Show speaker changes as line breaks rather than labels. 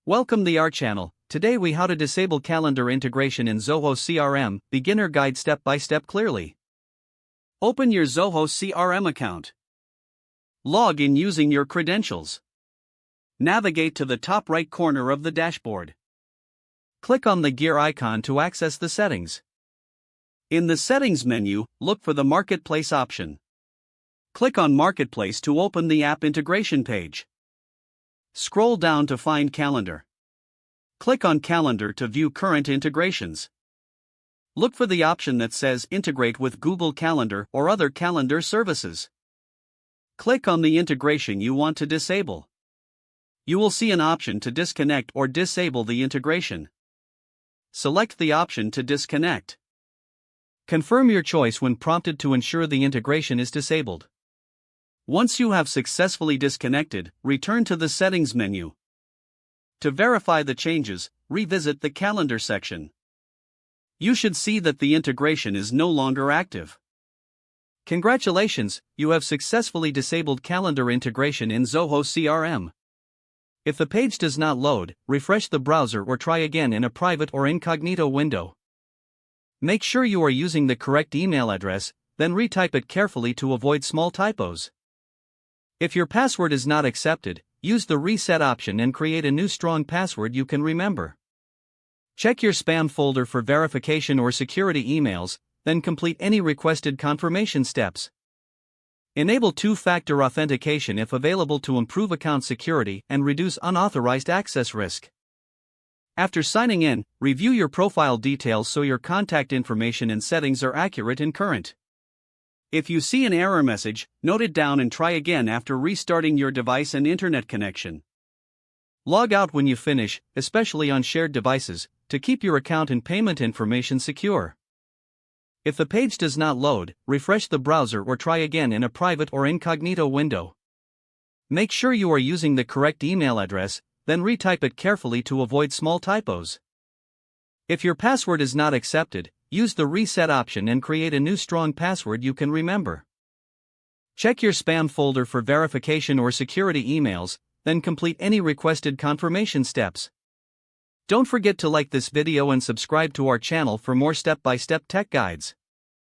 Welcome to our channel. Today we how to disable calendar integration in Zoho CRM, beginner guide step by step clearly. Open your Zoho CRM account. Log in using your credentials. Navigate to the top right corner of the dashboard. Click on the gear icon to access the settings. In the settings menu, look for the Marketplace option. Click on Marketplace to open the app integration page. Scroll down to find Calendar. Click on Calendar to view current integrations. Look for the option that says Integrate with Google Calendar or other calendar services. Click on the integration you want to disable. You will see an option to disconnect or disable the integration. Select the option to disconnect. Confirm your choice when prompted to ensure the integration is disabled. Once you have successfully disconnected, return to the Settings menu. To verify the changes, revisit the Calendar section. You should see that the integration is no longer active. Congratulations, you have successfully disabled calendar integration in Zoho CRM. If the page does not load, refresh the browser or try again in a private or incognito window. Make sure you are using the correct email address, then retype it carefully to avoid small typos. If your password is not accepted, use the reset option and create a new strong password you can remember. Check your spam folder for verification or security emails, then complete any requested confirmation steps. Enable two-factor authentication if available to improve account security and reduce unauthorized access risk. After signing in, review your profile details so your contact information and settings are accurate and current. If you see an error message, note it down and try again after restarting your device and internet connection. Log out when you finish, especially on shared devices, to keep your account and payment information secure. If the page does not load, refresh the browser or try again in a private or incognito window. Make sure you are using the correct email address, then retype it carefully to avoid small typos. If your password is not accepted, use the reset option and create a new strong password you can remember. Check your spam folder for verification or security emails, then complete any requested confirmation steps. Don't forget to like this video and subscribe to our channel for more step-by-step tech guides.